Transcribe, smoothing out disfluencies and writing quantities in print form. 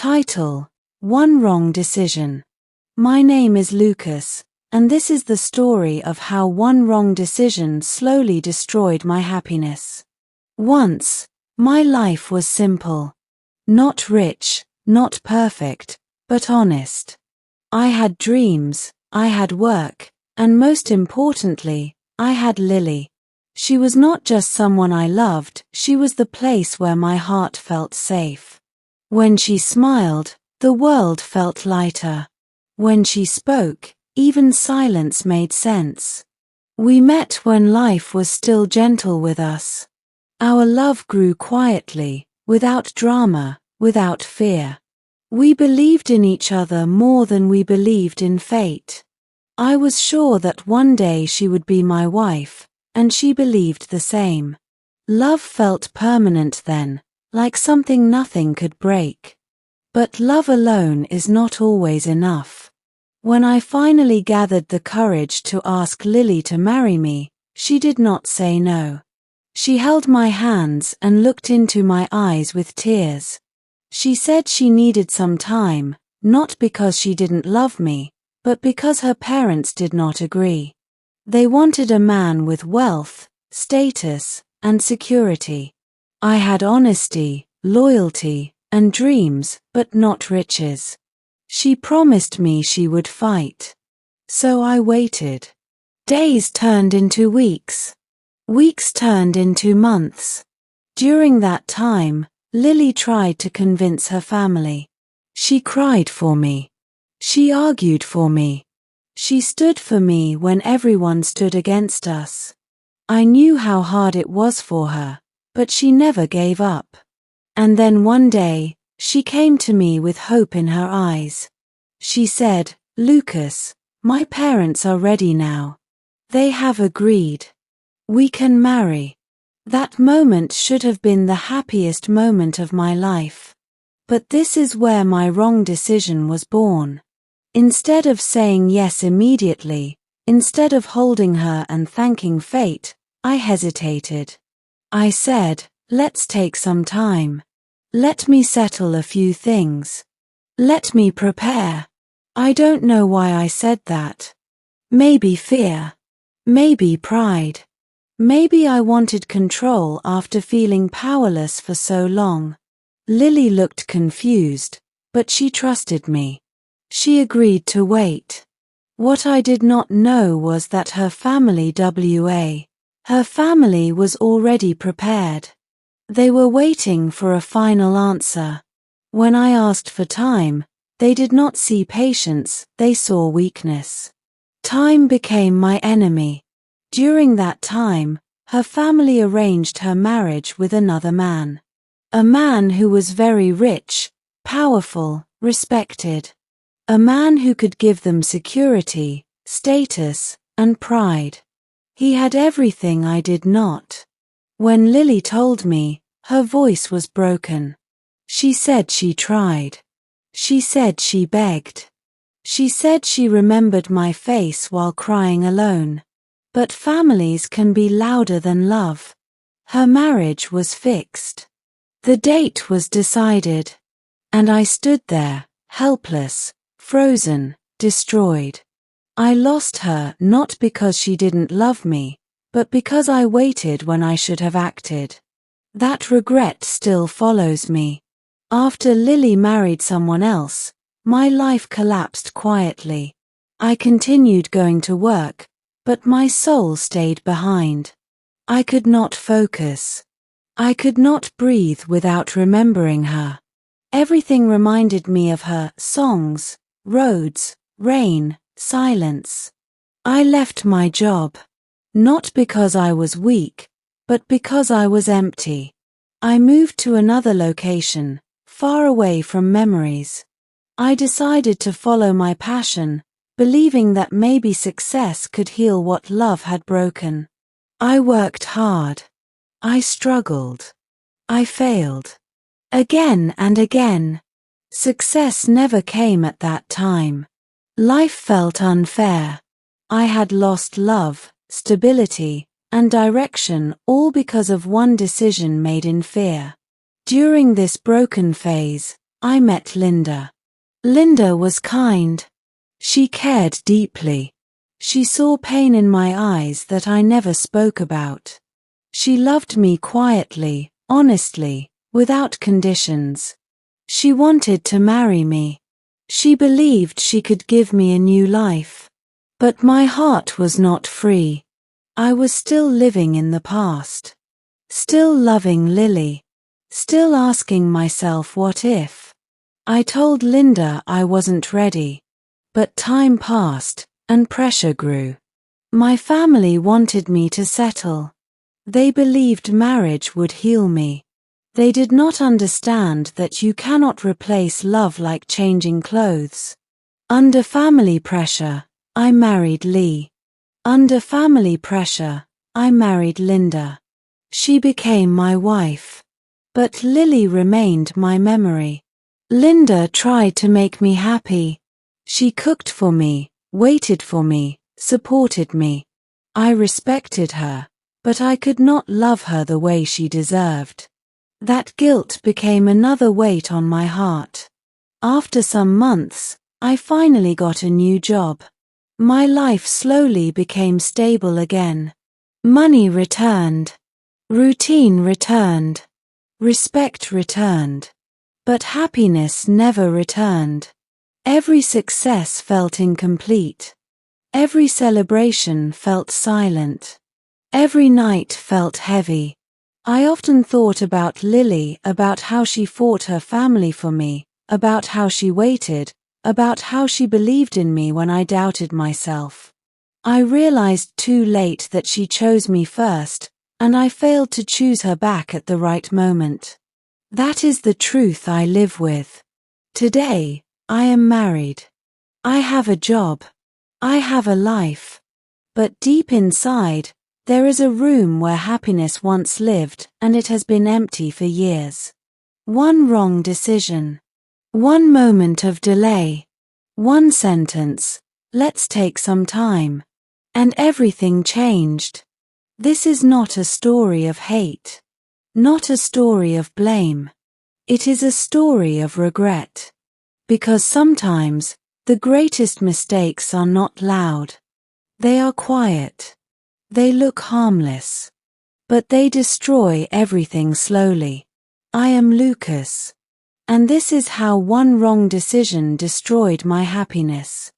Title: One Wrong Decision. My name is Lucas, and this is the story of how one wrong decision slowly destroyed my happiness. Once, my life was simple. Not rich, not perfect, but honest. I had dreams, I had work, and most importantly, I had Lily. She was not just someone I loved, she was the place where my heart felt safe. When she smiled, the world felt lighter. When she spoke, even silence made sense. We met when life was still gentle with us. Our love grew quietly, without drama, without fear. We believed in each other more than we believed in fate. I was sure that one day she would be my wife, and she believed the same. Love felt permanent then, like something nothing could break. But love alone is not always enough. When I finally gathered the courage to ask Lily to marry me, she did not say no. She held my hands and looked into my eyes with tears. She said she needed some time, not because she didn't love me, but because her parents did not agree. They wanted a man with wealth, status, and security. I had honesty, loyalty, and dreams, but not riches. She promised me she would fight. So I waited. Days turned into weeks. Weeks turned into months. During that time, Lily tried to convince her family. She cried for me. She argued for me. She stood for me when everyone stood against us. I knew how hard it was for her, but she never gave up. And then one day, she came to me with hope in her eyes. She said, "Lucas, my parents are ready now. They have agreed. We can marry." That moment should have been the happiest moment of my life. But this is where my wrong decision was born. Instead of saying yes immediately, instead of holding her and thanking fate, I hesitated. I said, "Let's take some time. Let me settle a few things. Let me prepare." I don't know why I said that. Maybe fear. Maybe pride. Maybe I wanted control after feeling powerless for so long. Lily looked confused, but she trusted me. She agreed to wait. What I did not know was that her family was already prepared. They were waiting for a final answer. When I asked for time, they did not see patience, they saw weakness. Time became my enemy. During that time, her family arranged her marriage with another man. A man who was very rich, powerful, respected. A man who could give them security, status, and pride. He had everything I did not. When Lily told me, her voice was broken. She said she tried. She said she begged. She said she remembered my face while crying alone. But families can be louder than love. Her marriage was fixed. The date was decided. And I stood there, helpless, frozen, destroyed. I lost her not because she didn't love me, but because I waited when I should have acted. That regret still follows me. After Lily married someone else, my life collapsed quietly. I continued going to work, but my soul stayed behind. I could not focus. I could not breathe without remembering her. Everything reminded me of her: songs, roads, rain, silence. I left my job. Not because I was weak, but because I was empty. I moved to another location, far away from memories. I decided to follow my passion, believing that maybe success could heal what love had broken. I worked hard. I struggled. I failed. Again and again. Success never came at that time. Life felt unfair. I had lost love, stability, and direction, all because of one decision made in fear. During this broken phase, I met Linda. Linda was kind. She cared deeply. She saw pain in my eyes that I never spoke about. She loved me quietly, honestly, without conditions. She wanted to marry me. She believed she could give me a new life. But my heart was not free. I was still living in the past. Still loving Lily. Still asking myself what if. I told Linda I wasn't ready. But time passed, and pressure grew. My family wanted me to settle. They believed marriage would heal me. They did not understand that you cannot replace love like changing clothes. Under family pressure, I married Lee. Under family pressure, I married Linda. She became my wife. But Lily remained my memory. Linda tried to make me happy. She cooked for me, waited for me, supported me. I respected her, but I could not love her the way she deserved. That guilt became another weight on my heart. After some months, I finally got a new job. My life slowly became stable again. Money returned. Routine returned. Respect returned. But happiness never returned. Every success felt incomplete. Every celebration felt silent. Every night felt heavy. I often thought about Lily, about how she fought her family for me, about how she waited, about how she believed in me when I doubted myself. I realized too late that she chose me first, and I failed to choose her back at the right moment. That is the truth I live with. Today, I am married. I have a job. I have a life. But deep inside, there is a room where happiness once lived and it has been empty for years. One wrong decision. One moment of delay. One sentence, "Let's take some time." And everything changed. This is not a story of hate. Not a story of blame. It is a story of regret. Because sometimes, the greatest mistakes are not loud. They are quiet. They look harmless. But they destroy everything slowly. I am Lucas. And this is how one wrong decision destroyed my happiness.